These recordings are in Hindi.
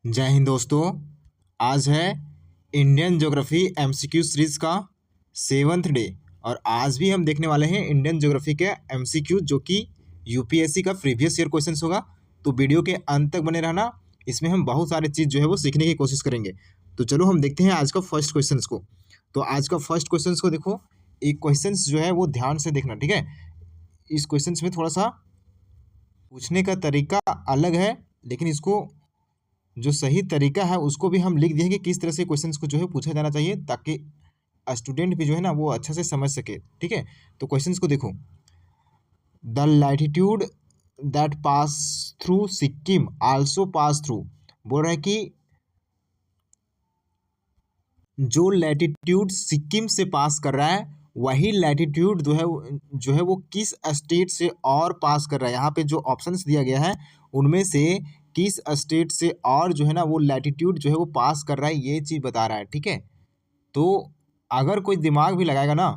जय हिंद दोस्तों। आज है इंडियन ज्योग्राफी एमसीक्यू सीरीज का 7th डे और आज भी हम देखने वाले हैं इंडियन ज्योग्राफी के एमसीक्यू जो कि यूपीएससी का प्रीवियस ईयर क्वेश्चंस होगा। तो वीडियो के अंत तक बने रहना, इसमें हम बहुत सारे चीज़ जो है वो सीखने की कोशिश करेंगे। तो चलो हम देखते हैं आज का फर्स्ट क्वेश्चन को। तो आज का फर्स्ट क्वेश्चन को देखो, एक क्वेश्चन जो है वो ध्यान से देखना, ठीक है। इस क्वेश्चन में थोड़ा सा पूछने का तरीका अलग है, लेकिन इसको जो सही तरीका है उसको भी हम लिख दिए कि किस तरह से क्वेश्चंस को जो है पूछा जाना चाहिए, ताकि स्टूडेंट भी जो है ना वो अच्छा से समझ सके, ठीक है। तो क्वेश्चंस को देखो, the latitude that pass through Sikkim also pass through, बोल रहा है कि जो लैटिट्यूड सिक्किम से पास कर रहा है वही लैटिट्यूड जो है वो किस स्टेट से और पास कर रहा है। यहाँ पे जो ऑप्शंस दिया गया है उनमें से किस स्टेट से और जो है ना वो लैटिट्यूड जो है वो पास कर रहा है, ये चीज़ बता रहा है, ठीक है। तो अगर कोई दिमाग भी लगाएगा ना,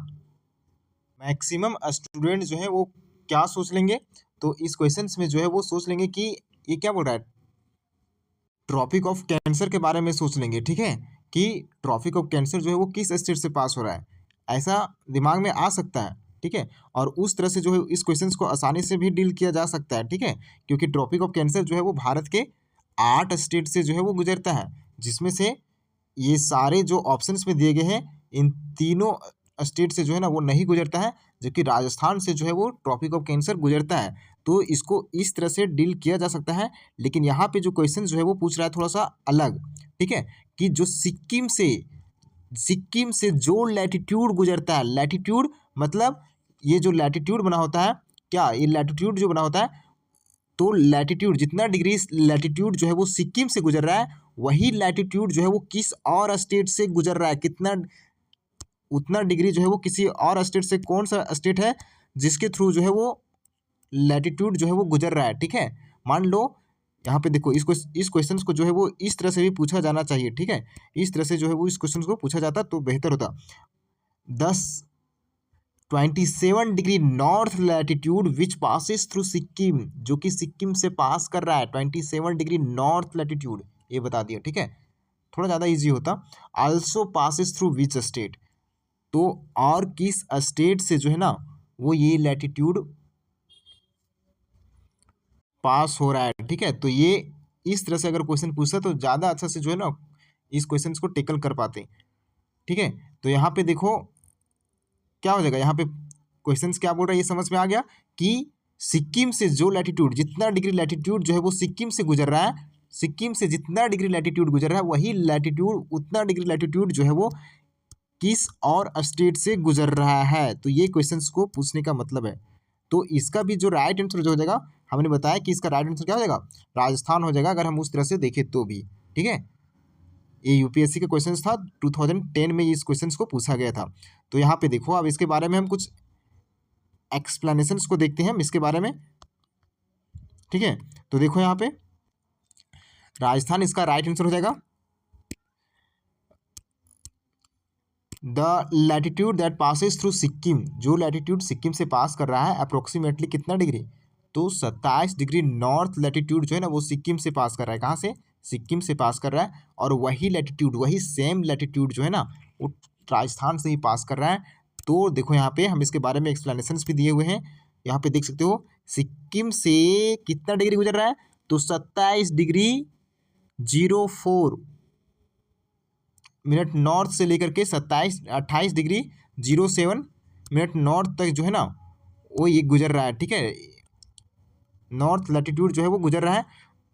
मैक्सिमम स्टूडेंट जो है वो क्या सोच लेंगे, तो इस क्वेश्चंस में जो है वो सोच लेंगे कि ये क्या बोल रहा है, ट्रॉपिक ऑफ कैंसर के बारे में सोच लेंगे, ठीक है, कि ट्रॉपिक ऑफ कैंसर जो है वो किस स्टेट से पास हो रहा है, ऐसा दिमाग में आ सकता है, ठीक है। और उस तरह से जो है इस क्वेश्चंस को आसानी से भी डील किया जा सकता है, ठीक है, क्योंकि ट्रॉपिक ऑफ कैंसर जो है वो भारत के 8 स्टेट से जो है वो गुजरता है, जिसमें से ये सारे जो ऑप्शंस में दिए गए हैं इन तीनों स्टेट से जो है ना वो नहीं गुजरता है, जबकि राजस्थान से जो है वो ट्रॉपिक ऑफ कैंसर गुजरता है। तो इसको इस तरह से डील किया जा सकता है, लेकिन यहाँ पे जो क्वेश्चन जो है वो पूछ रहा है थोड़ा सा अलग, ठीक है, कि जो सिक्किम से जो लैटिट्यूड गुजरता है, लैटिट्यूड मतलब ये जो लैटिट्यूड बना होता है, क्या ये लैटिट्यूड जो बना होता है, तो लैटिट्यूड जितना डिग्री लैटिट्यूड जो है वो सिक्किम से गुजर रहा है वही लैटिट्यूड जो है वो किस और स्टेट से गुजर रहा है, कितना उतना डिग्री जो है वो किसी और स्टेट से, कौन सा स्टेट है जिसके थ्रू जो है वो लैटिट्यूड जो है वो गुजर रहा है, ठीक है। मान लो यहाँ पे देखो, इस क्वेश्चन को जो है वो इस तरह से भी पूछा जाना चाहिए, ठीक है, इस तरह से जो है वो इस क्वेश्चन को पूछा जाता तो बेहतर होता। 27 degree north latitude which passes through Sikkim, जो कि सिक्किम से पास कर रहा है 27 डिग्री नॉर्थ लैटिट्यूड, ये बता दिया, ठीक है, थोड़ा ज़्यादा इजी होता। Also passes through which state, तो और किस स्टेट से जो है ना वो ये लैटिट्यूड पास हो रहा है, ठीक है। तो ये इस तरह से अगर क्वेश्चन पूछता तो ज़्यादा अच्छा से जो है ना इस क्वेश्चन को टेकल कर पाते, ठीक है। तो यहाँ पे देखो क्या हो जाएगा, यहाँ पे क्वेश्चंस क्या बोल रहा है ये समझ में आ गया कि सिक्किम से जो लैटिट्यूड, जितना डिग्री लैटिट्यूड जो है वो सिक्किम से गुजर रहा है, सिक्किम से जितना डिग्री लैटिट्यूड गुजर रहा है वही लैटिट्यूड, उतना डिग्री लैटिट्यूड जो है वो किस और स्टेट से गुजर रहा है। तो ये क्वेश्चंस को पूछने का मतलब है। तो इसका भी जो राइट आंसर जो हो जाएगा, हमने बताया कि इसका राइट आंसर क्या हो जाएगा, राजस्थान हो जाएगा, अगर हम उस तरह से देखें तो भी, ठीक है। ये यूपीएससी का क्वेश्चन था, 2010 में इस क्वेश्चन को पूछा गया था। तो यहाँ पे देखो, अब इसके बारे में हम कुछ एक्सप्लेनेशंस को देखते हैं हम इसके बारे में, ठीक है। तो देखो यहाँ पे राजस्थान इसका राइट आंसर हो जाएगा। The latitude that passes through Sikkim, जो लैटिट्यूड सिक्किम से पास कर रहा है अप्रोक्सीमेटली कितना डिग्री, तो 27 डिग्री नॉर्थ लैटिट्यूड जो है ना वो सिक्किम से पास कर रहा है, कहाँ से, सिक्किम से पास कर रहा है, और वही लैटिट्यूड, वही सेम लैटिट्यूड जो है ना वो राजस्थान से ही पास कर रहा है। तो देखो यहाँ पे हम इसके बारे में एक्सप्लेनेशंस भी दिए हुए हैं, यहाँ पे देख सकते हो सिक्किम से कितना डिग्री गुजर रहा है, तो 27 डिग्री 04 मिनट नॉर्थ से लेकर के 28 डिग्री 07 मिनट नॉर्थ तक जो है ना वो ये गुजर रहा है, ठीक है, नॉर्थ लैटिट्यूड जो है वो गुजर रहा है।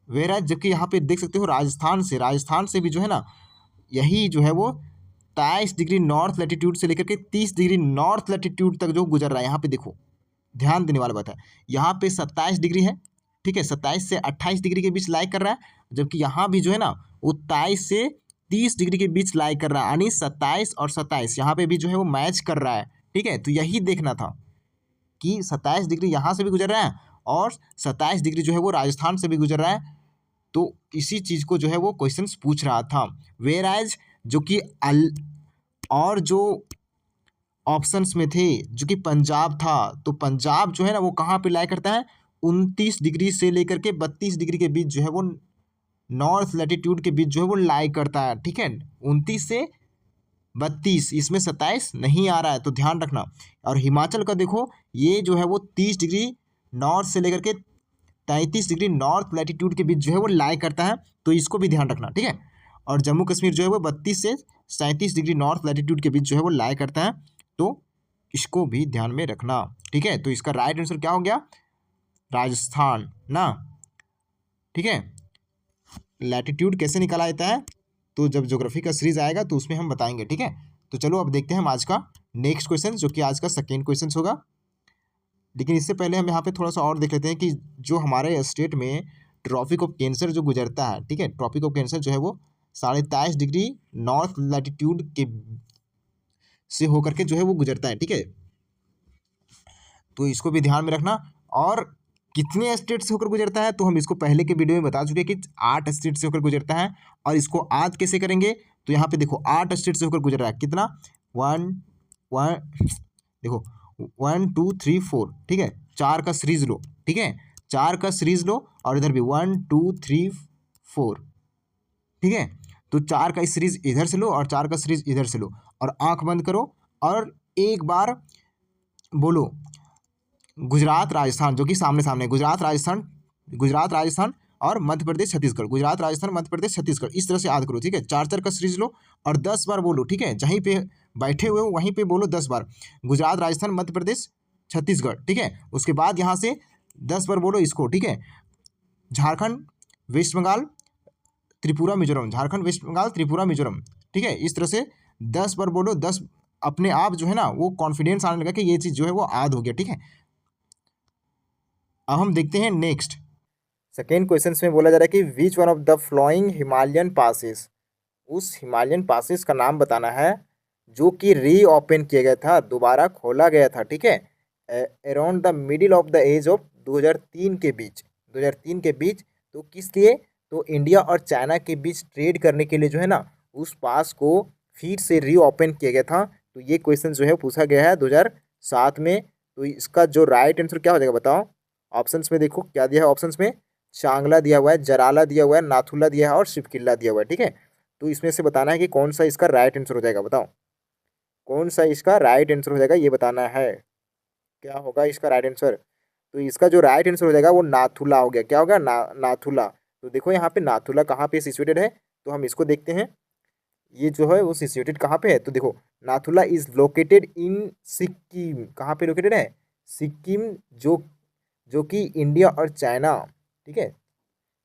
वेरा जबकि यहाँ पे देख सकते हो राजस्थान से भी जो है ना यही जो है वो 23 डिग्री नॉर्थ लैटिट्यूड से लेकर के 30 डिग्री नॉर्थ लैटिट्यूड तक जो गुजर रहा है। यहाँ पे देखो ध्यान देने वाला बात है, यहाँ पे 27 डिग्री है, ठीक है, 27 से 28 डिग्री के बीच लाई कर रहा है, जबकि यहाँ भी जो है ना वो 23 से 30 डिग्री के बीच लाई कर रहा है, यानी 27 और 27 यहाँ पे भी जो है वो मैच कर रहा है, ठीक है। तो यही देखना था कि 27 डिग्री यहाँ से भी गुजर रहा है और 27 डिग्री जो है वो राजस्थान से भी गुजर रहा है। तो इसी चीज़ को जो है वो क्वेश्चंस पूछ रहा था। वेयर एज जो कि और जो ऑप्शंस में थे जो कि पंजाब था, तो पंजाब जो है ना वो कहाँ पे लाई करता है, 29 डिग्री से लेकर के 32 डिग्री के बीच जो है वो नॉर्थ लैटिट्यूड के बीच जो है वो लाई करता है, ठीक है। 29 से 32, इसमें 27 नहीं आ रहा है, तो ध्यान रखना। और हिमाचल का देखो, ये जो है वो 30 डिग्री नॉर्थ से लेकर के 33 डिग्री नॉर्थ लैटिट्यूड के बीच जो है वो लाई करता है, तो इसको भी ध्यान रखना, ठीक है। और जम्मू कश्मीर जो है वो 32 से 37 डिग्री नॉर्थ लैटिट्यूड के बीच जो है वो लाई करता है, तो इसको भी ध्यान में रखना, ठीक है। तो इसका राइट आंसर क्या हो गया? राजस्थान ना, ठीक है। लैटिट्यूड कैसे निकाला जाता है, तो जब ज्योग्राफी का सीरीज आएगा तो उसमें हम बताएंगे, ठीक है। तो चलो अब देखते हैं हम आज का नेक्स्ट क्वेश्चन, जो कि आज का सेकेंड क्वेश्चन होगा। लेकिन इससे पहले हम यहाँ पे थोड़ा सा और देख लेते हैं कि जो हमारे स्टेट में ट्रॉपिक ऑफ कैंसर जो गुजरता है, ठीक है, ट्रॉपिक ऑफ कैंसर जो है वो 23.5 डिग्री नॉर्थ लैटिट्यूड के से होकर के जो है वो गुजरता है, ठीक है। तो इसको भी ध्यान में रखना। और कितने स्टेट से होकर गुजरता है, तो हम इसको पहले के वीडियो में बता चुके हैं कि 8 स्टेट से होकर गुजरता है। और इसको आज कैसे करेंगे, तो यहाँ पे देखो 8 स्टेट से होकर गुजर रहा है, कितना, वन वन देखो 1 2 3 4, ठीक है, 4 का सीरीज लो, ठीक है, 4 का सीरीज लो, और इधर भी 1 2 3 4, ठीक है। तो 4 का सीरीज इधर से लो और 4 का सीरीज इधर से लो, और आंख बंद करो और एक बार बोलो गुजरात राजस्थान, जो कि सामने सामने, गुजरात राजस्थान और मध्य प्रदेश छत्तीसगढ़, गुजरात राजस्थान मध्य प्रदेश छत्तीसगढ़, इस तरह से याद करो, ठीक है। 4 4 का सीरीज लो और 10 बार बोलो, ठीक है, जहीं पे बैठे हुए हो वहीं पे बोलो 10 बार, गुजरात राजस्थान मध्य प्रदेश छत्तीसगढ़, ठीक है। उसके बाद यहाँ से 10 बार बोलो इसको, ठीक है, झारखंड वेस्ट बंगाल त्रिपुरा मिजोरम, झारखंड वेस्ट बंगाल त्रिपुरा मिजोरम, ठीक है। इस तरह से 10 बार बोलो, 10 अपने आप जो है ना वो कॉन्फिडेंस आने लगा कि ये चीज़ जो है वो याद हो गया, ठीक है। अब हम देखते हैं नेक्स्ट सेकेंड क्वेश्चन में बोला जा रहा है कि विच one of the flowing Himalayan passes, उस हिमालयन पासेस का नाम बताना है जो कि रीओपन किया गया था, दोबारा खोला गया था, ठीक है, around the middle of the age of 2003 के बीच, 2003 के बीच। तो किस लिए, तो इंडिया और चाइना के बीच ट्रेड करने के लिए जो है ना उस पास को फिर से रीओपन किया गया था। तो ये क्वेश्चन जो है पूछा गया है 2007 में। तो इसका जो राइट आंसर क्या हो जाएगा बताओ। ऑप्शंस में देखो क्या दिया है, ऑप्शंस में चांगला दिया हुआ है, जराला दिया हुआ है, नाथुला दिया है और शिवकिल्ला दिया हुआ है, ठीक है। तो इसमें से बताना है कि कौन सा इसका राइट आंसर हो जाएगा, बताओ कौन सा इसका राइट आंसर हो जाएगा, ये बताना है क्या होगा इसका राइट आंसर। तो इसका जो राइट आंसर हो जाएगा वो नाथुला हो गया, क्या होगा, नाथुला। तो देखो यहाँ पे नाथुला कहाँ पे सिचुएटेड है, तो हम इसको देखते हैं, ये जो है वो सिचुएटेड कहाँ पे है, तो देखो Nathula is located in Sikkim, कहाँ पे लोकेटेड है, सिक्किम, जो कि इंडिया और चाइना, ठीक है,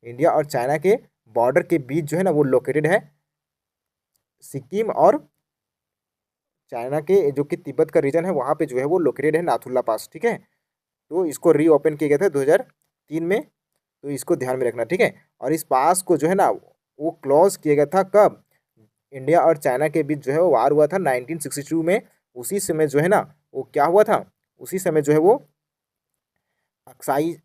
इंडिया और चाइना के बॉर्डर के बीच जो है ना वो लोकेटेड है, सिक्किम और चाइना के जो कि तिब्बत का रीजन है वहाँ पे जो है वो लोकेटेड है नाथुला पास, ठीक है। तो इसको रीओपन किया गया था 2003 में, तो इसको ध्यान में रखना, ठीक है। और इस पास को जो है ना वो क्लोज किया गया था कब, इंडिया और चाइना के बीच जो है वो वार हुआ था 1962 में। उसी समय जो है ना वो क्या हुआ था, उसी समय जो है वो अक्साई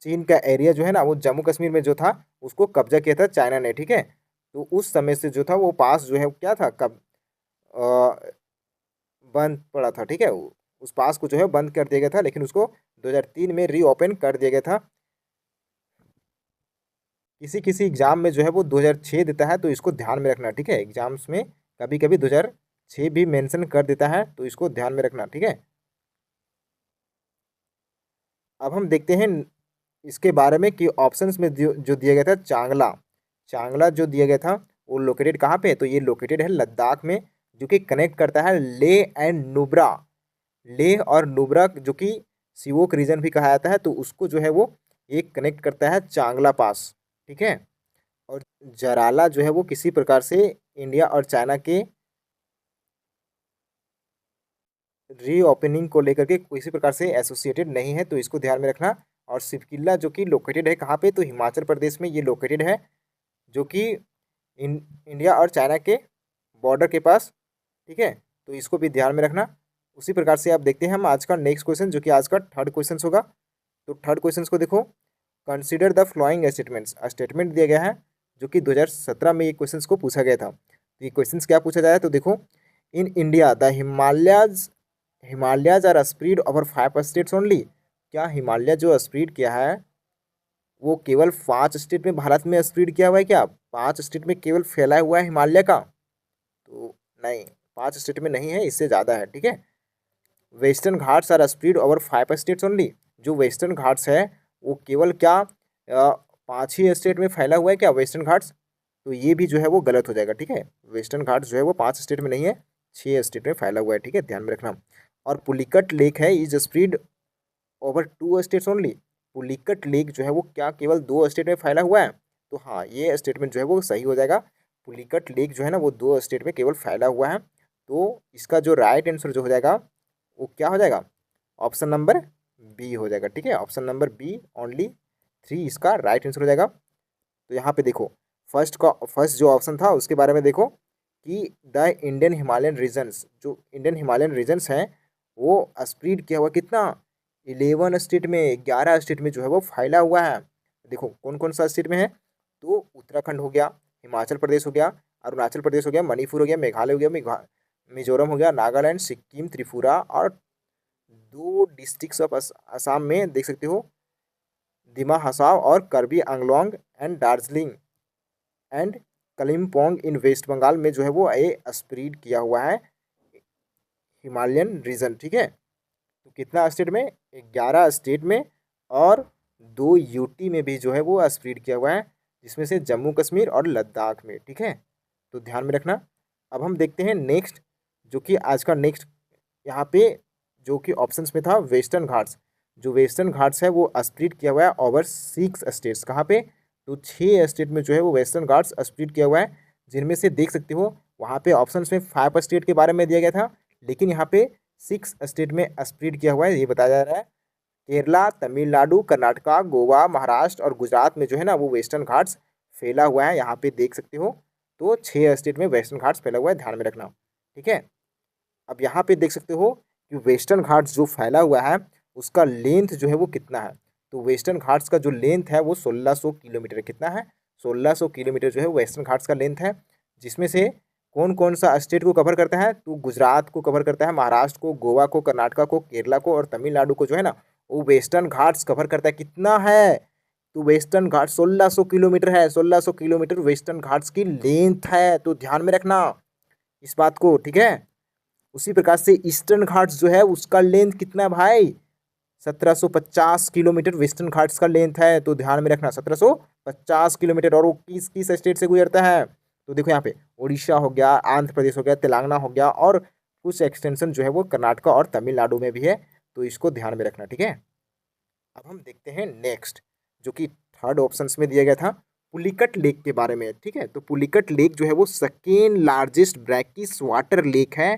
चीन का एरिया जो है ना वो जम्मू कश्मीर में जो था उसको कब्जा किया था चाइना ने, ठीक है। तो उस समय से जो था वो पास जो है क्या था, कब बंद पड़ा था, ठीक है। उस पास को जो है बंद कर दिया गया था, लेकिन उसको 2003 में रीओपन कर दिया गया था। किसी किसी एग्जाम में जो है वो 2006 देता है, तो इसको ध्यान में रखना, ठीक है। एग्जाम्स में कभी कभी 2006 भी मेंशन कर देता है, तो इसको ध्यान में रखना, ठीक है। अब हम देखते हैं इसके बारे में कि ऑप्शंस में जो दिया गया था चांगला, चांगला जो दिया गया था वो लोकेटेड कहाँ पे है, तो ये लोकेटेड है लद्दाख में, जो कि कनेक्ट करता है लेह एंड नुब्रा, लेह और नुब्रा जो कि सिवोक रीजन भी कहा जाता है, तो उसको जो है वो एक कनेक्ट करता है चांगला पास, ठीक है। और जराला जो है वो किसी प्रकार से इंडिया और चाइना के रीओपनिंग को लेकर के किसी प्रकार से एसोसिएटेड नहीं है, तो इसको ध्यान में रखना। और शिवकिला जो कि लोकेटेड है कहाँ पे, तो हिमाचल प्रदेश में ये लोकेटेड है, जो कि इंडिया और चाइना के बॉर्डर के पास, ठीक है। तो इसको भी ध्यान में रखना। उसी प्रकार से आप देखते हैं हम आज का नेक्स्ट क्वेश्चन, जो कि आज का थर्ड क्वेश्चन होगा। तो थर्ड क्वेश्चन को देखो, consider the flowing statements, statement दिया गया है जो कि 2017 में ये क्वेश्चन को पूछा गया था। तो ये क्वेश्चन क्या पूछा जाए, तो देखो in India the Himalayas are spread over 5 states only, क्या हिमालय जो स्प्रेड किया है वो केवल 5 स्टेट में भारत में स्प्रेड किया हुआ है क्या? 5 स्टेट में केवल फैला हुआ है हिमालय का? तो नहीं, 5 स्टेट में नहीं है, इससे ज़्यादा है, ठीक है। Western Ghats are spread over 5 states only. जो वेस्टर्न घाट्स है वो केवल क्या 5 ही स्टेट में फैला हुआ है क्या वेस्टर्न घाट्स? तो ये भी जो है वो गलत हो जाएगा, ठीक है। वेस्टर्न घाट्स जो है वो 5 स्टेट में नहीं है, 6 स्टेट में फैला हुआ है, ठीक है, ध्यान में रखना। और पुलिकट लेक है is spread over 2 states only. Pulicat lake जो है वो क्या केवल 2 स्टेट में फैला हुआ है? तो हाँ, ये स्टेटमेंट जो है वो सही हो जाएगा। पुलिकट लेक जो है ना वो 2 स्टेट में केवल फैला हुआ है। तो इसका जो राइट आंसर जो हो जाएगा वो क्या हो जाएगा? ऑप्शन नंबर बी हो जाएगा, ठीक है। ऑप्शन नंबर बी ओनली 3 इसका राइट आंसर हो जाएगा। तो यहाँ पे देखो फर्स्ट जो ऑप्शन था उसके बारे में देखो कि द इंडियन हिमालयन रीजन्स, जो इंडियन हिमालयन रीजन्स हैं वो स्प्रेड किया हुआ कितना 11 स्टेट में, 11 स्टेट में जो है वो फैला हुआ है। देखो कौन कौन सा स्टेट में है, तो उत्तराखंड हो गया, हिमाचल प्रदेश हो गया, अरुणाचल प्रदेश हो गया, मणिपुर हो गया, मेघालय हो गया, मिजोरम हो गया, नागालैंड, सिक्किम, त्रिपुरा और 2 डिस्ट्रिक्ट्स ऑफ असम में देख सकते हो, दिमा हसाव और Karbi Anglong and Darjeeling and Kalimpong in West Bengal में जो है वो ए स्प्रेड किया हुआ है हिमालयन रीजन, ठीक है। तो कितना स्टेट में? 11 स्टेट में और 2 यूटी में भी जो है वो स्प्रेड किया हुआ है, जिसमें से जम्मू कश्मीर और लद्दाख में, ठीक है। तो ध्यान में रखना। अब हम देखते हैं नेक्स्ट, जो कि आज का नेक्स्ट यहाँ पे जो कि ऑप्शंस में था वेस्टर्न घाट्स। जो वेस्टर्न घाट्स है वो स्प्रेड किया हुआ है ओवर 6 स्टेट्स। कहाँ पे? तो 6 स्टेट में जो है वो वेस्टर्न घाट्स स्प्रेड किया हुआ है, जिनमें से देख सकते हो वहाँ पे ऑप्शंस में 5 स्टेट के बारे में दिया गया था, लेकिन यहाँ पे 6 स्टेट में स्प्रेड किया हुआ है, ये बताया जा रहा है। केरला, तमिलनाडु, कर्नाटका, गोवा, महाराष्ट्र और गुजरात में जो है ना वो वेस्टर्न घाट्स फैला हुआ है, यहाँ पे देख सकते हो। तो 6 स्टेट में वेस्टर्न घाट्स फैला हुआ है, ध्यान में रखना, ठीक है। अब यहाँ पे देख सकते हो कि वेस्टर्न घाट्स जो फैला हुआ है उसका लेंथ जो है वो कितना है। तो वेस्टर्न घाट्स का जो लेंथ है वो 1600 किलोमीटर, कितना है? 1600 किलोमीटर जो है वेस्टर्न घाट्स का लेंथ है, जिसमें से कौन कौन सा स्टेट को कवर करता है? तो गुजरात को कवर करता है, महाराष्ट्र को, गोवा को, कर्नाटका को, केरला को और तमिलनाडु को जो है ना वो वेस्टर्न घाट्स कवर करता है। कितना है? तो वेस्टर्न घाट 1600 किलोमीटर है, 1600 किलोमीटर वेस्टर्न घाट्स की लेंथ है, तो ध्यान में रखना इस बात को, ठीक है। उसी प्रकार से ईस्टर्न घाट्स जो है उसका लेंथ कितना है भाई? 1750 किलोमीटर वेस्टर्न घाट्स का लेंथ है, तो ध्यान में रखना 1750 किलोमीटर। और वो किस किस स्टेट से गुजरता है? तो देखो यहाँ पे उड़ीसा हो गया, आंध्र प्रदेश हो गया, तेलंगाना हो गया और कुछ एक्सटेंशन जो है वो कर्नाटका और तमिलनाडु में भी है, तो इसको ध्यान में रखना, ठीक है। अब हम देखते हैं नेक्स्ट, जो कि थर्ड ऑप्शन में दिया गया था पुलिकट लेक के बारे में, ठीक है। तो पुलिकट लेक जो है वो second largest brackish water lake है।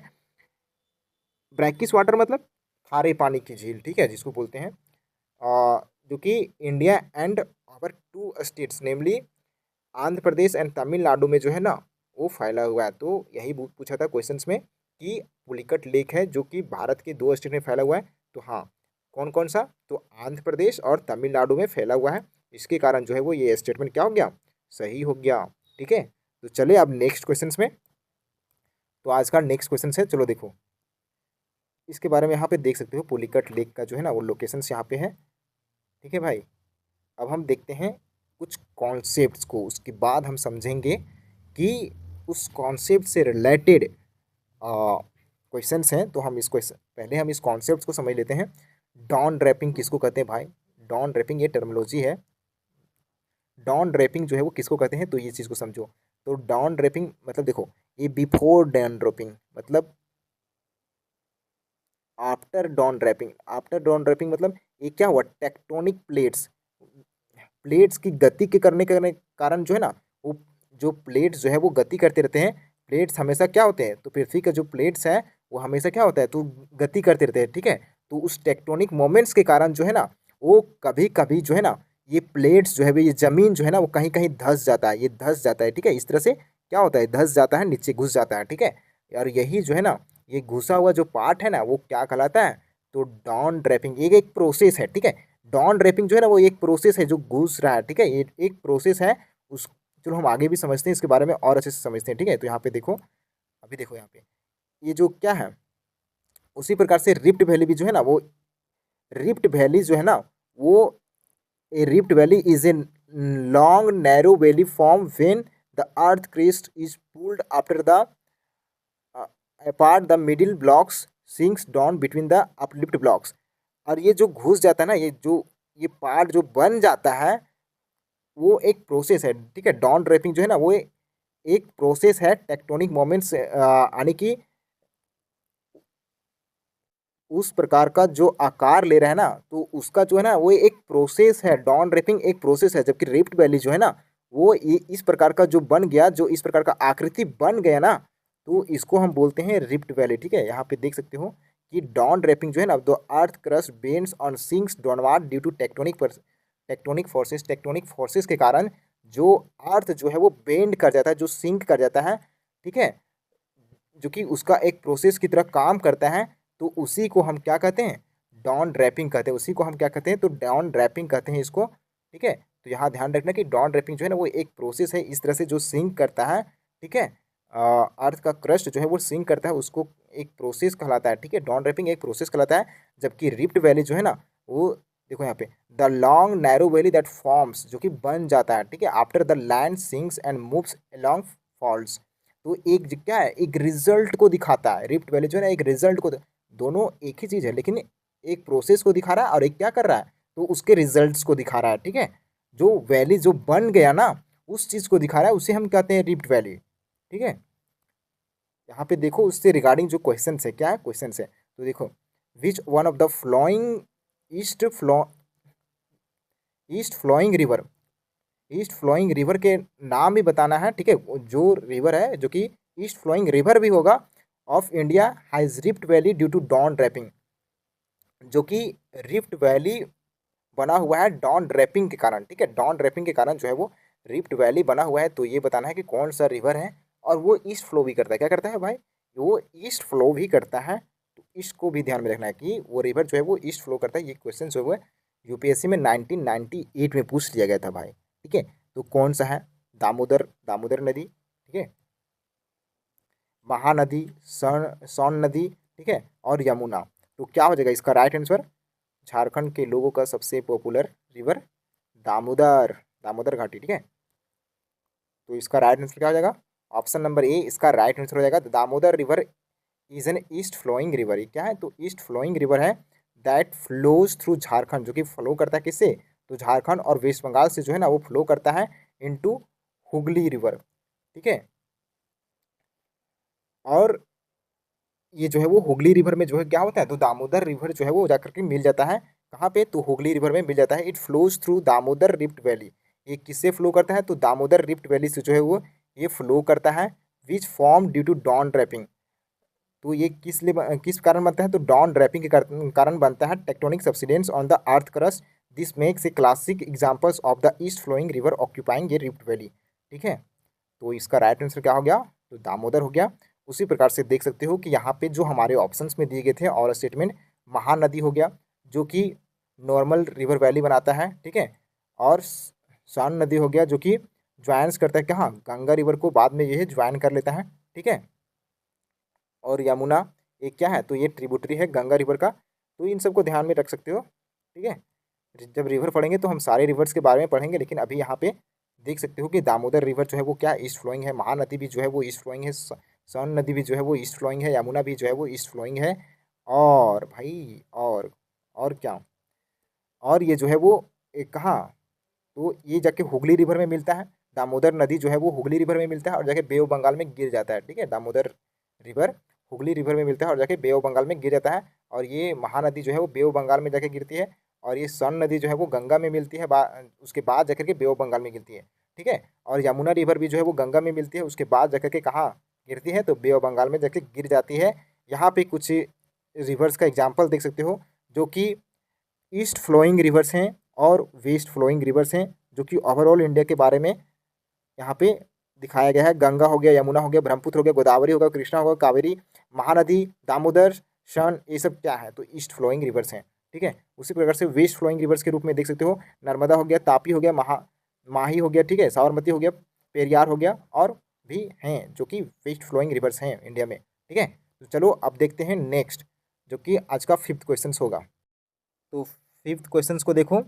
ब्रैकिश वाटर मतलब खारे पानी की झील, ठीक है, जिसको बोलते हैं जो कि India and our 2 states namely Andhra Pradesh and Tamil Nadu में जो है ना वो फैला हुआ है। तो यही पूछा था क्वेश्चंस में कि पुलिकट लेक है जो कि भारत के 2 स्टेट में फैला हुआ है। तो हाँ, कौन कौन सा? तो आंध्र प्रदेश और तमिलनाडु में फैला हुआ है, इसके कारण जो है वो ये स्टेटमेंट क्या हो गया? सही हो गया, ठीक है। तो चलिए अब नेक्स्ट क्वेश्चन में। तो आज का नेक्स्ट क्वेश्चन है, चलो देखो इसके बारे में। यहाँ पे देख सकते हो पुलिकट लेक का जो है ना वो लोकेशंस यहाँ पे है, ठीक है भाई। अब हम देखते हैं कुछ कॉन्सेप्ट्स को, उसके बाद हम समझेंगे कि उस कॉन्सेप्ट से रिलेटेड क्वेश्चंस हैं। तो हम इसको पहले हम इस कॉन्सेप्ट को समझ लेते हैं। डॉन ड्रैपिंग किसको कहते हैं भाई? डॉन ड्रैपिंग ये टर्मिनोलॉजी है। डॉन ड्रैपिंग जो है वो किसको कहते हैं, तो ये चीज़ को समझो। तो डॉन ड्रैपिंग मतलब देखो, ये बिफोर डॉन ड्रैपिंग मतलब after down draping. After down draping मतलब ये क्या हुआ? टेक्टोनिक प्लेट्स, प्लेट्स की गति के करने कारण जो है ना वो जो प्लेट्स जो है वो गति करते रहते हैं। प्लेट्स हमेशा क्या होते हैं? तो पृथ्वी का जो प्लेट्स है वो हमेशा क्या होता है? तो गति करते रहते हैं, ठीक है। तो उस टेक्टोनिक मोमेंट्स के कारण जो है ना वो कभी कभी जो है ना ये प्लेट्स जो है ये ज़मीन जो है ना वो कहीं कहीं धंस जाता है, ये धंस जाता है, ठीक है। इस तरह से क्या होता है? धंस जाता है, नीचे घुस जाता है, ठीक है। और यही जो है ना ये घुसा हुआ जो पार्ट है ना वो क्या कहलाता है? तो डाउन ड्रैपिंग। ये एक प्रोसेस है, ठीक है। डाउन ड्रैपिंग जो है ना वो एक प्रोसेस है जो घुस रहा है, ठीक है। ये एक प्रोसेस है उस, चलो हम आगे भी समझते हैं इसके बारे में और अच्छे से समझते हैं, ठीक है। तो यहाँ पे देखो, अभी देखो यहाँ पे ये जो क्या है, उसी प्रकार से रिफ्ट वैली भी जो है ना वो, रिफ्ट वैली जो है ना वो a rift valley is a long narrow valley form when the earth crest is pulled after the apart the middle blocks sinks down between the uplift blocks. और ये जो घुस जाता है ना, ये पार्ट जो बन जाता है वो एक प्रोसेस है, ठीक है। डाउन ड्रैपिंग जो है ना वो एक प्रोसेस है टेक्टोनिक मोमेंट्स आने की, उस प्रकार का जो आकार ले रहा है ना, तो उसका जो है ना वो एक प्रोसेस है। डाउन ड्रैपिंग एक प्रोसेस है, जबकि रिफ्ट वैली जो है ना वो इस प्रकार का जो बन गया, जो इस प्रकार का आकृति बन गया ना, तो इसको हम बोलते हैं रिफ्ट वैली, ठीक है। यहाँ पे देख सकते हो कि डाउन ड्रैपिंग जो है ना, the earth crust bends on sinks downward due to tectonic forces के कारण जो अर्थ जो है वो बेंड कर जाता है, जो सिंक कर जाता है, ठीक है, जो कि उसका एक प्रोसेस की तरह काम करता है। तो उसी को हम क्या कहते हैं, डाउन ड्रैपिंग कहते हैं। उसी को हम क्या कहते हैं, तो डाउन ड्रैपिंग कहते हैं इसको, ठीक है। तो यहाँ ध्यान रखना कि डाउन ड्रैपिंग जो है ना वो एक प्रोसेस है इस तरह से जो सिंक करता है, ठीक है। अर्थ का क्रस्ट जो है वो सिंक करता है, उसको एक प्रोसेस कहलाता है, ठीक है। डाउन ड्रैपिंग एक प्रोसेस कहलाता है, जबकि रिफ्ट वैली जो है ना वो देखो यहाँ पे the long narrow valley that forms, जो कि बन जाता है, ठीक है, after the land sinks and moves along faults. तो एक क्या है, एक रिजल्ट को दिखाता है। रिफ्ट वैली जो है ना एक रिजल्ट को, दोनों एक ही चीज़ है, लेकिन एक प्रोसेस को दिखा रहा है और एक क्या कर रहा है, तो उसके रिजल्ट्स को दिखा रहा है, ठीक है। जो वैली जो बन गया ना उस चीज़ को दिखा रहा है, उसे हम कहते हैं रिफ्ट वैली, ठीक है। यहाँ पे देखो उससे रिगार्डिंग जो क्वेश्चन है, क्या है क्वेश्चन है, तो देखो which one of the flowing east flow east flowing river, east flowing river के नाम भी बताना है, ठीक है। जो रिवर है जो कि ईस्ट फ्लोइंग रिवर भी होगा of India has rift valley due to down draping, जो कि रिफ्ट वैली बना हुआ है डाउन ड्रैपिंग के कारण, ठीक है। डाउन ड्रैपिंग के कारण जो है वो रिफ्ट वैली बना हुआ है। तो ये बताना है कि कौन सा रिवर है, और वो ईस्ट फ्लो भी करता है। क्या करता है भाई, वो ईस्ट फ्लो भी करता है। तो इसको भी ध्यान में रखना है कि वो रिवर जो है वो ईस्ट फ्लो करता है। ये क्वेश्चन जो है यूपीएससी में 1998 में पूछ लिया गया था भाई, ठीक है। तो कौन सा है, दामोदर दामोदर नदी, ठीक है, महानदी, सोन नदी, ठीक है, और यमुना। तो क्या हो जाएगा इसका राइट आंसर, झारखंड के लोगों का सबसे पॉपुलर रिवर दामोदर, दामोदर घाटी, ठीक है। तो इसका राइट आंसर क्या हो जाएगा, ऑप्शन नंबर ए इसका राइट आंसर हो जाएगा। Damodar river is an east flowing river. ये क्या है, तो ईस्ट फ्लोइंग रिवर है दैट फ्लोज थ्रू झारखंड, जो कि फ्लो करता है किससे, तो झारखंड और वेस्ट बंगाल से जो है ना वो फ्लो करता है इनटू हुगली रिवर, ठीक है। और ये जो है वो हुगली रिवर में जो है क्या होता है, तो दामोदर रिवर जो है वो जाकर के मिल जाता है कहाँ पे, तो हुगली रिवर में मिल जाता है। It flows through Damodar rift valley. ये किससे फ्लो करता है, तो दामोदर रिफ्ट वैली से जो है वो ये फ्लो करता है, which form due to down draping. तो ये किस कारण बनता है, तो डाउन ड्रैपिंग के कारण बनता है, tectonic subsidence on the earth crust. This makes a classic examples of the east flowing river occupying ये रिफ्ट वैली, ठीक है। तो इसका राइट आंसर क्या हो गया, तो दामोदर हो गया। उसी प्रकार से देख सकते हो कि यहाँ पे जो हमारे ऑप्शंस में दिए गए थे और स्टेटमेंट, महानदी हो गया जो कि नॉर्मल रिवर वैली बनाता है, ठीक है। और सोन नदी हो गया जो कि ज्वाइंस करता है कहाँ, गंगा रिवर को बाद में ये ज्वाइन कर लेता है, ठीक है। और यमुना ये क्या है, तो ये ट्रिब्यूटरी है गंगा रिवर का। तो इन सबको ध्यान में रख सकते हो, ठीक है। जब रिवर पढ़ेंगे तो हम सारे रिवर्स के बारे में पढ़ेंगे, लेकिन अभी यहाँ पे देख सकते हो कि दामोदर रिवर जो है वो क्या ईस्ट फ्लोइंग है, महानदी भी जो है वो ईस्ट फ्लोइंग है, सोन नदी भी जो है वो ईस्ट फ्लोइंग है, यमुना भी जो है वो ईस्ट फ्लोइंग है। और भाई और क्या, और ये जो है वो एक कहाँ, तो ये जाके हुगली रिवर में मिलता है। दामोदर नदी जो है वो हुगली रिवर में मिलता है और जाके बे ऑफ बंगाल में गिर जाता है, ठीक है। दामोदर रिवर हुगली रिवर में मिलता है और जाके बे ऑफ बंगाल में गिर जाता है। और ये महानदी जो है वो बे ऑफ बंगाल में जाके गिरती है। और ये सोन नदी जो है वो गंगा में मिलती है, उसके बाद जाकर के बे ऑफ बंगाल में गिरती है, ठीक है। और यमुना रिवर भी जो है वो गंगा में मिलती है, उसके बाद जाकर के कहाँ गिरती है, तो बे ऑफ बंगाल में जाके गिर जाती है। यहाँ पे कुछ रिवर्स का एग्जाम्पल देख सकते हो जो कि ईस्ट फ्लोइंग रिवर्स हैं और वेस्ट फ्लोइंग रिवर्स हैं, जो कि ओवरऑल इंडिया के बारे में यहाँ पे दिखाया गया है। गंगा हो गया, यमुना हो गया, ब्रह्मपुत्र हो गया, गोदावरी होगा, कृष्णा होगा, कावेरी, महानदी, दामोदर, शन, ये सब क्या है, तो ईस्ट फ्लोइंग रिवर्स हैं, ठीक है। उसी प्रकार से वेस्ट फ्लोइंग रिवर्स के रूप में देख सकते हो, नर्मदा हो गया, तापी हो गया, माही हो गया, ठीक है, साबरमती हो गया, पेरियार हो गया, और भी हैं जो कि वेस्ट फ्लोइंग रिवर्स हैं इंडिया में, ठीक है। तो चलो अब देखते हैं नेक्स्ट, जो कि आज का 5th क्वेश्चन होगा। तो 5th क्वेश्चन को देखो,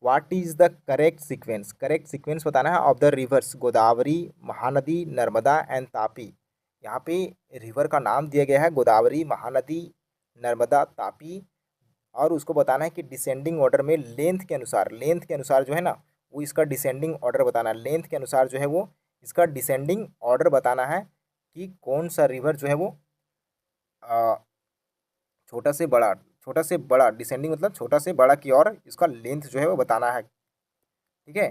what is the correct sequence बताना है of the reverse Godavari, Mahanadi, Narmada and Tapi. यहाँ पे रिवर का नाम दिया गया है गोदावरी, महानदी, नर्मदा, तापी, और उसको बताना है कि डिसेंडिंग ऑर्डर में लेंथ के अनुसार जो है ना वो इसका डिसेंडिंग ऑर्डर बताना है। लेंथ के अनुसार जो है वो इसका डिसेंडिंग ऑर्डर बताना है कि कौन सा रिवर जो है वो अ, छोटा से बड़ा डिसेंडिंग मतलब छोटा से बड़ा की ओर इसका लेंथ जो है वो बताना है। ठीक है,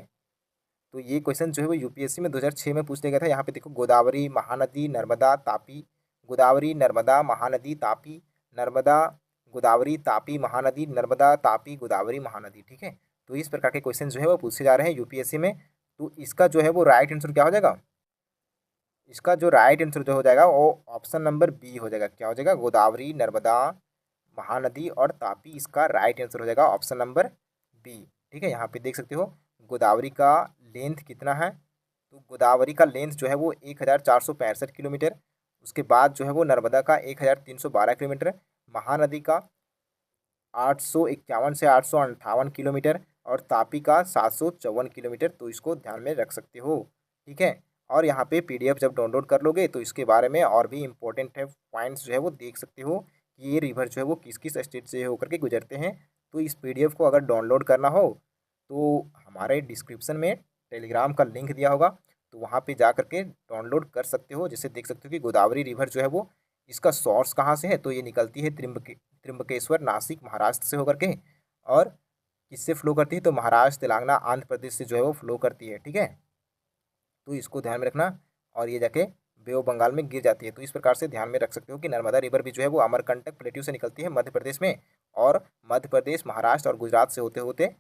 तो ये क्वेश्चन जो है वो यूपीएससी में 2006 में पूछ लिया गया था। यहाँ पे देखो गोदावरी, महानदी, नर्मदा, तापी, गोदावरी, नर्मदा, महानदी, तापी, नर्मदा, गोदावरी, तापी, महानदी, नर्मदा, तापी, गोदावरी, महानदी। ठीक है, तो इस प्रकार के क्वेश्चन जो है वो पूछे जा रहे हैं यूपीएससी में। तो इसका जो है वो राइट आंसर क्या हो जाएगा, इसका जो राइट आंसर जो हो जाएगा वो ऑप्शन नंबर बी हो जाएगा। क्या हो जाएगा, गोदावरी, नर्मदा, महानदी और तापी, इसका राइट आंसर हो जाएगा ऑप्शन नंबर बी। ठीक है, यहाँ पे देख सकते हो गोदावरी का लेंथ कितना है, तो गोदावरी का लेंथ जो है वो 1465 किलोमीटर। उसके बाद जो है वो नर्मदा का 1312 किलोमीटर, महानदी का 851 से 858 किलोमीटर और तापी का 754 किलोमीटर। तो इसको ध्यान में रख सकते हो। ठीक है, और यहाँ पे पीडीएफ जब डाउनलोड कर लोगे तो इसके बारे में और भी इम्पोर्टेंट है पॉइंट्स जो है वो देख सकते हो कि ये रिवर जो है वो किस किस स्टेट से होकर के गुजरते हैं। तो इस पीडीएफ को अगर डाउनलोड करना हो तो हमारे डिस्क्रिप्शन में टेलीग्राम का लिंक दिया होगा, तो वहाँ पे जा करके डाउनलोड कर सकते हो। जैसे देख सकते हो कि गोदावरी रिवर जो है वो इसका सोर्स कहाँ से है, तो ये निकलती है त्रिम्बकेश्वर, नासिक, महाराष्ट्र से होकर के। और किससे फ्लो करती है, तो महाराष्ट्र, तेलंगाना, आंध्र प्रदेश से जो है वो फ्लो करती है। ठीक है, तो इसको ध्यान में रखना, और ये जाके बे ऑफ बंगाल में गिर जाती है। तो इस प्रकार से ध्यान में रख सकते हो कि नर्मदा रिवर भी जो है वो अमरकंटक प्लेट्यू से निकलती है मध्य प्रदेश में, और मध्य प्रदेश, महाराष्ट्र और गुजरात से होते होते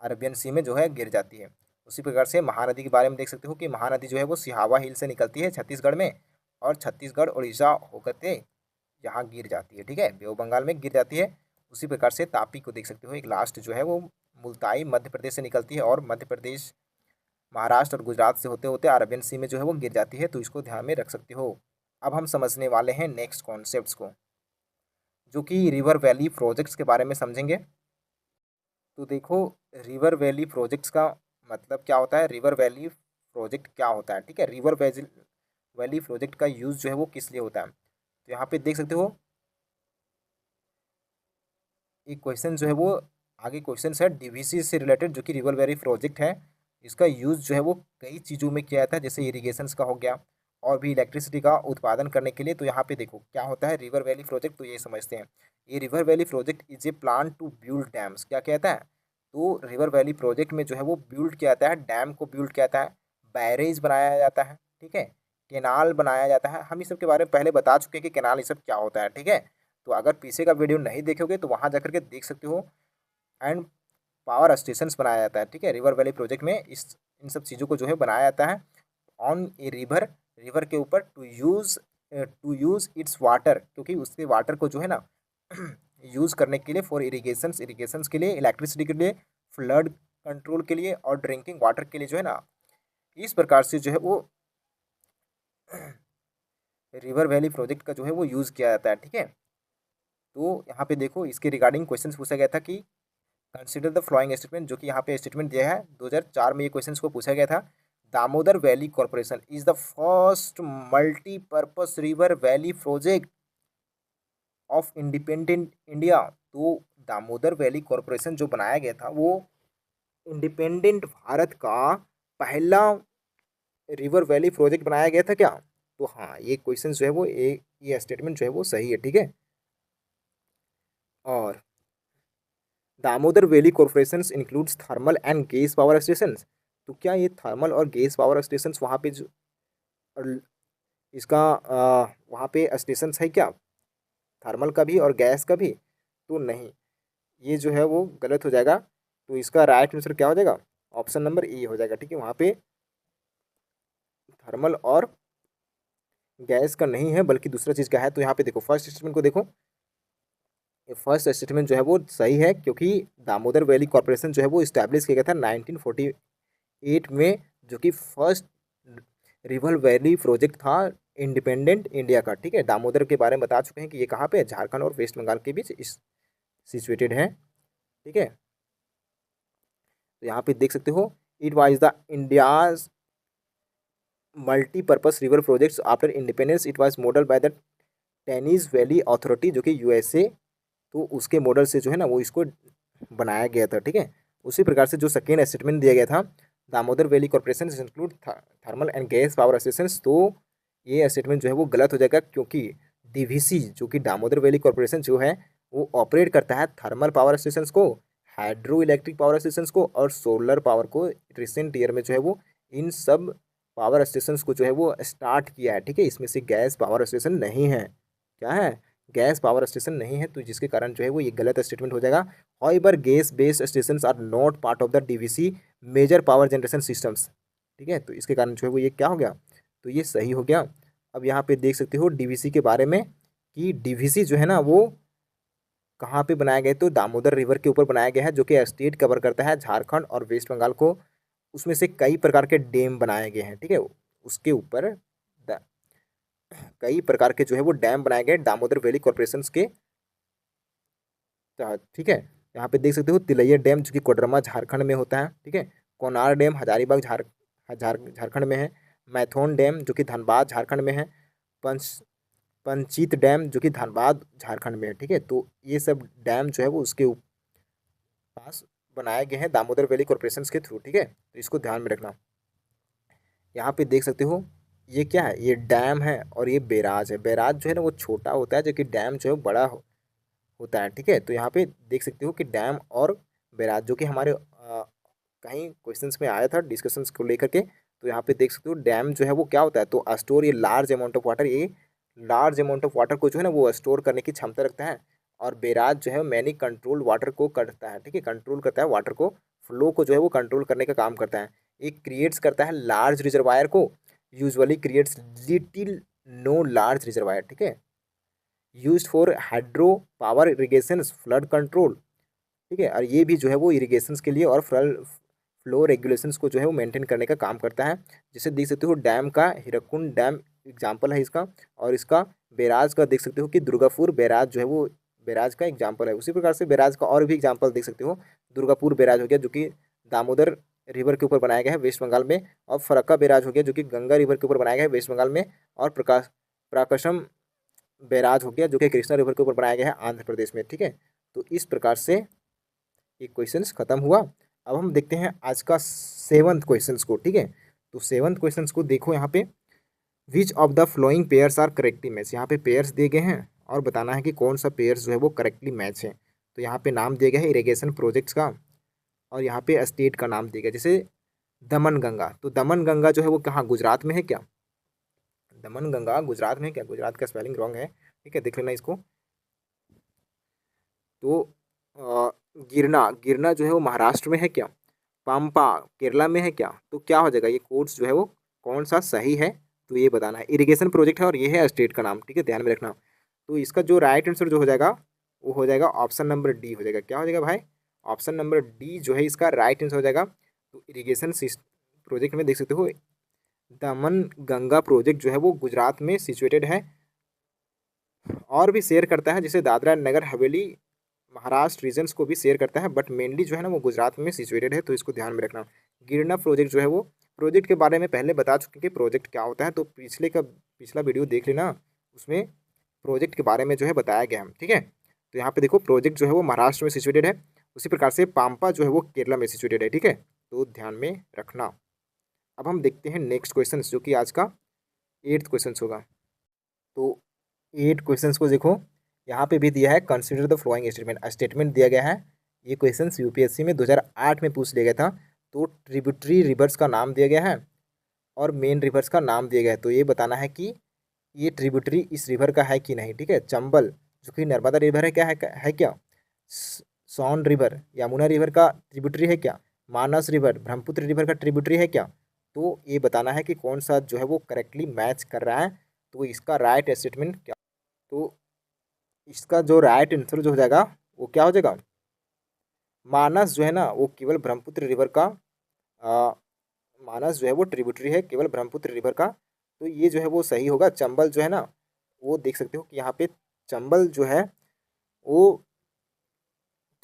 अरबियन सी में जो है गिर जाती है। उसी प्रकार से महानदी के बारे में देख सकते हो कि महानदी जो है वो सिहावा हिल से निकलती है छत्तीसगढ़ में, और छत्तीसगढ़ उड़ीसा होकर के यहाँ गिर जाती है। ठीक है, बे ऑफ बंगाल में गिर जाती है। उसी प्रकार से तापी को देख सकते हो, एक लास्ट जो है वो मुल्ताई मध्य प्रदेश से निकलती है, और मध्य प्रदेश, महाराष्ट्र और गुजरात से होते होते अरबियन सी में जो है वो गिर जाती है। तो इसको ध्यान में रख सकते हो। अब हम समझने वाले हैं नेक्स्ट कॉन्सेप्ट्स को, जो कि रिवर वैली प्रोजेक्ट्स के बारे में समझेंगे। तो देखो, रिवर वैली प्रोजेक्ट्स का मतलब क्या होता है, रिवर वैली प्रोजेक्ट क्या होता है। ठीक है, रिवर वैली प्रोजेक्ट का यूज़ जो है वो किस लिए होता है, तो यहाँ पे देख सकते हो एक क्वेश्चन जो है वो आगे क्वेश्चन है डीवीसी से रिलेटेड, जो कि रिवर वैली प्रोजेक्ट है। इसका यूज़ जो है वो कई चीज़ों में किया जाता है, जैसे इरीगेशंस का हो गया, और भी इलेक्ट्रिसिटी का उत्पादन करने के लिए। तो यहाँ पे देखो क्या होता है रिवर वैली प्रोजेक्ट, तो ये समझते हैं। ये river valley project is a plan to build dams, क्या कहता है, तो रिवर वैली प्रोजेक्ट में जो है वो बिल्ड किया जाता है, डैम को बिल्ड किया जाता है, बैरेज बनाया जाता है। ठीक है, केनाल बनाया जाता है। हम इस सब के बारे में पहले बता चुके हैं कि केनाल ये सब क्या होता है। ठीक है, तो अगर पीछे का वीडियो नहीं देखोगे तो वहाँ जाकर के देख सकते हो। एंड पावर स्टेशंस बनाया जाता है। ठीक है, रिवर वैली प्रोजेक्ट में इन सब चीज़ों को जो है बनाया जाता है ऑन ए रिवर, रिवर के ऊपर टू यूज़ इट्स वाटर, क्योंकि उसके वाटर को जो है ना यूज़ करने के लिए, फॉर इरीगेशंस के लिए, इलेक्ट्रिसिटी के लिए, फ्लड कंट्रोल के लिए और ड्रिंकिंग वाटर के लिए जो है ना, इस प्रकार से जो है वो रिवर वैली प्रोजेक्ट का जो है वो यूज़ किया जाता है। ठीक है, तो यहाँ पे देखो इसके रिगार्डिंग क्वेश्चन पूछा गया था कि कंसिडर द फ्लोइंग स्टेटमेंट, जो कि यहाँ पे स्टेटमेंट दिया है 2004 में ये क्वेश्चन को पूछा गया था। Damodar valley corporation is the first multipurpose river valley project of independent India. तो दामोदर वैली कॉर्पोरेशन जो बनाया गया था वो इंडिपेंडेंट भारत का पहला रिवर वैली प्रोजेक्ट बनाया गया था क्या, तो हाँ ये क्वेश्चन जो है वो ये स्टेटमेंट जो है वो सही है। ठीक है, और Damodar valley corporation includes thermal and gas power stations. तो क्या ये थर्मल और गैस पावर स्टेशंस वहाँ पे जो और इसका वहाँ पे स्टेशंस है क्या, थर्मल का भी और गैस का भी, तो नहीं, ये जो है वो गलत हो जाएगा। तो इसका राइट आंसर क्या हो जाएगा, ऑप्शन नंबर ए हो जाएगा। ठीक है, वहाँ पे थर्मल और गैस का नहीं है बल्कि दूसरा चीज़ का है। तो यहाँ पे देखो फर्स्ट स्टेटमेंट को देखो, ये फर्स्ट स्टेटमेंट जो है वो सही है, क्योंकि दामोदर वैली कॉर्पोरेशन जो है वो इस्टेब्लिश किया गया था 1948 में, जो कि फर्स्ट रिवर वैली प्रोजेक्ट था इंडिपेंडेंट इंडिया का। ठीक है, दामोदर के बारे में बता चुके हैं कि ये कहाँ पे झारखंड और वेस्ट बंगाल के बीच सिचुएटेड है। ठीक है, तो यहाँ पे देख सकते हो, it was the India's multipurpose river projects after independence, it was model by the Tennessee valley authority, जो कि यूएसए, तो उसके मॉडल से जो है ना वो इसको बनाया गया था। ठीक है, उसी प्रकार से जो सेकेंड स्टेटमेंट दिया गया था, Damodar valley corporation include thermal and gas power station, तो ये स्टेटमेंट जो है वो गलत हो जाएगा, क्योंकि डीवीसी जो कि दामोदर वैली कॉर्पोरेशन जो है वो ऑपरेट करता है थर्मल पावर स्टेशन को, हाइड्रो इलेक्ट्रिक पावर स्टेशन को और सोलर पावर को। रिसेंट ईयर में जो है वो इन सब पावर स्टेशन को जो है वो स्टार्ट किया है। ठीक है, इसमें से गैस पावर स्टेशन नहीं है। क्या है? गैस पावर स्टेशन नहीं है, तो जिसके कारण जो है वो ये गलत स्टेटमेंट हो जाएगा। However gas based station are not part of the DVC major power generation systems. ठीक है, तो इसके कारण जो है वो ये क्या हो गया, तो ये सही हो गया। अब यहाँ पे देख सकते हो डीवीसी के बारे में कि डीवीसी जो है ना वो कहाँ पे बनाया गया, तो दामोदर रिवर के ऊपर बनाया गया है, जो कि स्टेट कवर करता है झारखंड और वेस्ट बंगाल को। उसमें से कई प्रकार के डैम बनाए गए हैं। ठीक है, उसके ऊपर कई प्रकार के जो है वो डैम बनाए गए दामोदर वैली कॉर्पोरेशन के तहत। ठीक है, यहाँ पे देख सकते हो तिलैया डैम जो कि कोडरमा झारखंड में होता है। ठीक है, कोनार डैम हजारीबाग झारखंड में है। मैथोन डैम जो कि धनबाद झारखंड में है। पंच पंचित डैम जो कि धनबाद झारखंड में है। ठीक है, तो ये सब डैम जो है वो उसके पास बनाए गए हैं दामोदर वैली कॉर्पोरेशन के थ्रू। ठीक है, तो इसको ध्यान में रखना। यहाँ पे देख सकते हो ये क्या है, ये डैम है और ये बैराज है। बैराज जो है ना वो छोटा होता है, जबकि डैम जो है वो बड़ा होता है। ठीक है, तो यहाँ पे देख सकते हो कि डैम और बैराज जो कि हमारे कहीं क्वेश्चंस में आया था डिस्कशंस को लेकर के, तो यहाँ पे देख सकते हो डैम जो है वो क्या होता है, तो स्टोर ये लार्ज अमाउंट ऑफ वाटर, ये लार्ज अमाउंट ऑफ वाटर को जो है ना वो स्टोर करने की क्षमता रखता है। और बैराज जो है मैनी कंट्रोल वाटर को करता है। ठीक है, कंट्रोल करता है वाटर को, फ्लो को जो है वो कंट्रोल करने का काम करता है। एक क्रिएट्स करता है लार्ज रिजर्वायर को, usually creates little no large reservoir. ठीक है, used for hydro power irrigation flood control. ठीक है, और ये भी जो है वो इरिगेशंस के लिए और फ्लो रेगुलेशंस को जो है वो मेंटेन करने का काम करता है। जैसे देख सकते हो डैम का हीराकुंड डैम एग्जाम्पल है इसका, और इसका बैराज का देख सकते हो कि दुर्गापुर बैराज जो है वो बैराज का एग्जाम्पल है। उसी प्रकार से बैराज का और भी एग्जाम्पल देख सकते हो, दुर्गापुर बैराज हो गया जो कि दामोदर रिवर के ऊपर बनाया गया है वेस्ट बंगाल में, और फरक्का बैराज हो गया जो कि गंगा रिवर के ऊपर बनाया गया है वेस्ट बंगाल में, और प्रकाशम बैराज हो गया जो कि कृष्णा रिवर के ऊपर बनाया गया है आंध्र प्रदेश में। ठीक है, तो इस प्रकार से ये क्वेश्चंस खत्म हुआ। अब हम देखते हैं आज का सेवंथ क्वेश्चंस को। ठीक है, तो सेवंथ क्वेश्चंस को देखो यहाँ पे, which of the flowing pairs are correctly match. यहाँ पे पेयर्स दिए गए हैं और बताना है कि कौन सा पेयर्स जो है वो करेक्टली मैच है। तो यहाँ पे नाम दिया गया है इरिगेशन प्रोजेक्ट्स का, और यहाँ पे स्टेट का नाम दिया गया, जैसे दमन गंगा। तो दमन गंगा जो है वो कहाँ, गुजरात में है क्या? दमन गंगा गुजरात में है क्या? गुजरात का स्पेलिंग रॉन्ग है। ठीक है, देख लेना इसको। तो गिरना, गिरना जो है वो महाराष्ट्र में है क्या? पंपा केरला में है क्या? तो क्या हो जाएगा, ये कोर्स जो है वो कौन सा सही है, तो ये बताना है। इरिगेशन प्रोजेक्ट है और ये है स्टेट का नाम। ठीक है, ध्यान में रखना। तो इसका जो राइट आंसर जो हो जाएगा वो हो जाएगा ऑप्शन नंबर डी हो जाएगा। क्या हो जाएगा भाई? ऑप्शन नंबर डी जो है इसका राइट आंसर हो जाएगा। तो इरिगेशन प्रोजेक्ट में देख सकते हो दमन गंगा प्रोजेक्ट जो है वो गुजरात में सिचुएटेड है, और भी शेयर करता है, जैसे दादरा नगर हवेली महाराष्ट्र रीजन्स को भी शेयर करता है, बट मेनली जो है ना वो गुजरात में सिचुएटेड है, तो इसको ध्यान में रखना। गिरना प्रोजेक्ट जो है वो, प्रोजेक्ट के बारे में पहले बता चुके कि प्रोजेक्ट क्या होता है, तो पिछला वीडियो देख लेना, उसमें प्रोजेक्ट के बारे में जो है बताया गया है। ठीक है, तो यहाँ पे देखो प्रोजेक्ट जो है वो महाराष्ट्र में सिचुएटेड है, उसी प्रकार से पाम्पा जो है वो केरला में सिचुएटेड है। ठीक है, तो ध्यान में रखना। अब हम देखते हैं नेक्स्ट क्वेश्चन, जो कि आज का 8th क्वेश्चन होगा। तो 8 क्वेश्चंस को देखो, यहाँ पे भी दिया है consider the following statement, statement दिया गया है। ये क्वेश्चंस यूपीएससी में 2008 में पूछ लिया गया था। तो ट्रिब्यूटरी रिवर्स का नाम दिया गया है और मेन रिवर्स का नाम दिया गया है, तो ये बताना है कि ये ट्रिब्यूटरी इस रिवर का है कि नहीं। ठीक है, चंबल जो कि नर्मदा रिवर है, क्या है क्या? सोन रिवर यमुना रिवर का ट्रिब्यूटरी है क्या? मानस रिवर ब्रह्मपुत्र रिवर का ट्रिब्यूटरी है क्या? तो ये बताना है कि कौन सा जो है वो करेक्टली मैच कर रहा है। तो इसका राइट स्टेटमेंट क्या, तो इसका जो राइट आंसर जो हो जाएगा वो क्या हो जाएगा? मानस जो है ना वो केवल ब्रह्मपुत्र रिवर का आ, मानस जो है वो ट्रिब्यूटरी है केवल ब्रह्मपुत्र रिवर का, तो ये जो है वो सही होगा। चंबल जो है ना वो देख सकते हो कि यहाँ पे चंबल जो है वो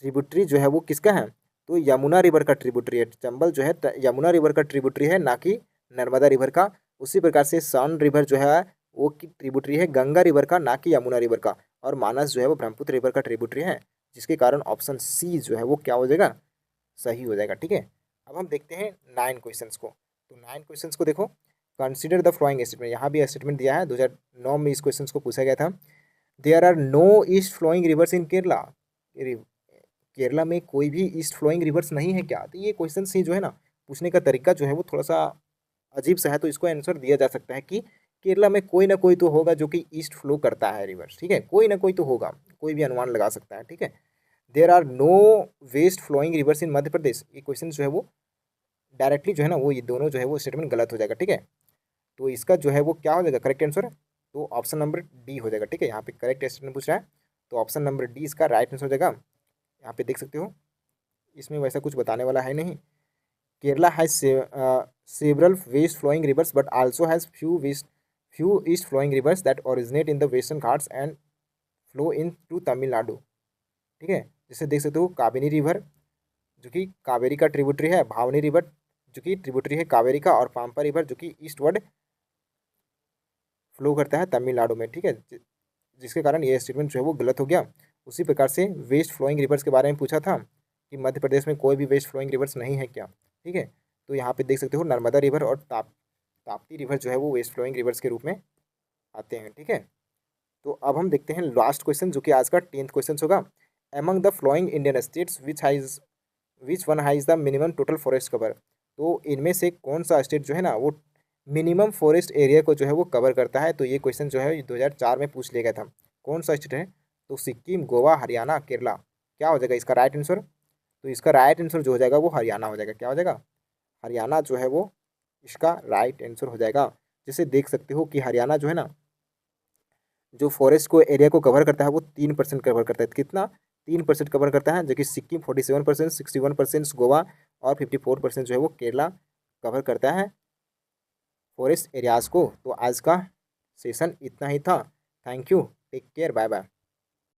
ट्रिब्यूटरी जो है वो किसका है? तो यमुना रिवर का ट्रिब्यूटरी है, चंबल जो है यमुना रिवर का ट्रिब्यूटरी है, ना कि नर्मदा रिवर का। उसी प्रकार से सोन रिवर जो है वो की ट्रिब्यूटरी है गंगा रिवर का, ना कि यमुना रिवर का। और मानस जो है वो ब्रह्मपुत्र रिवर का ट्रिब्यूटरी है, जिसके कारण ऑप्शन सी जो है वो क्या हो जाएगा, सही हो जाएगा। ठीक है, अब हम देखते हैं 9 क्वेश्चंस को। तो 9 क्वेश्चंस को देखो, कंसिडर द फ्लोइंग स्टेटमेंट, यहाँ भी स्टेटमेंट दिया है, 2009 में इस क्वेश्चन को पूछा गया था। There are no east flowing rivers in Kerala, Kerala में कोई भी ईस्ट फ्लोइंग रिवर्स नहीं है क्या? तो ये क्वेश्चन ही जो है ना, पूछने का तरीका जो है वो थोड़ा सा अजीब सा है, तो इसको आंसर दिया जा सकता है कि केरला में कोई ना कोई तो होगा जो कि ईस्ट फ्लो करता है रिवर्स। ठीक है, कोई ना कोई तो होगा, कोई भी अनुमान लगा सकता है। ठीक है, there are no west flowing rivers in Madhya Pradesh, ये क्वेश्चन जो है वो डायरेक्टली जो है ना वो ये दोनों जो है वो स्टेटमेंट गलत हो जाएगा। ठीक है, तो इसका जो है वो क्या हो जाएगा करेक्ट आंसर, तो ऑप्शन नंबर डी हो जाएगा। ठीक है, यहाँ पे करेक्ट स्टेटमेंट पूछ रहा है, तो ऑप्शन नंबर डी इसका राइट आंसर हो जाएगा। यहाँ पे देख सकते हो, इसमें वैसा कुछ बताने वाला है नहीं। Kerala has several west flowing rivers but also has few east flowing rivers that originate in the Western Ghats and flow into Tamil Nadu. ठीक है, जैसे देख सकते हो काबिनी रिवर जो कि कावेरी का ट्रिब्यूटरी है, भावनी रिवर जो कि ट्रिब्यूटरी है कावेरी का, और पाम्पा रिवर जो कि ईस्टवर्ड फ्लो करता है तमिलनाडु में। ठीक है, जिसके कारण ये स्टेटमेंट जो है वो गलत हो गया। उसी प्रकार से वेस्ट फ्लोइंग रिवर्स के बारे में पूछा था कि मध्य प्रदेश में कोई भी वेस्ट फ्लोइंग रिवर्स नहीं है क्या। ठीक है, तो यहाँ पे देख सकते हो नर्मदा रिवर और ताप्ती रिवर जो है वो वेस्ट फ्लोइंग रिवर्स के रूप में आते हैं। ठीक है, तो अब हम देखते हैं लास्ट क्वेश्चन जो कि आज का 10th क्वेश्चन होगा। Among the flowing Indian states which one has the minimum total forest cover, तो इनमें से कौन सा स्टेट जो है ना वो मिनिमम फॉरेस्ट एरिया को जो है वो कवर करता है। तो ये क्वेश्चन जो है 2004 में पूछ लिया गया था। कौन सा स्टेट है, तो सिक्किम, गोवा, हरियाणा, केरला, क्या हो जाएगा इसका राइट आंसर, तो इसका राइट आंसर जो हो जाएगा वो हरियाणा हो जाएगा। क्या हो जाएगा, हरियाणा जो है वो इसका राइट आंसर हो जाएगा। जैसे देख सकते हो कि हरियाणा जो है ना जो फॉरेस्ट को एरिया को कवर करता है वो 3% कवर करता है। कितना, 3% कवर करता है, जो कि सिक्किम 47%, 61% गोवा और 54% जो है वो केरला कवर करता है फॉरेस्ट एरियाज़ को। तो आज का सेशन इतना ही था। Thank you, take care, bye bye.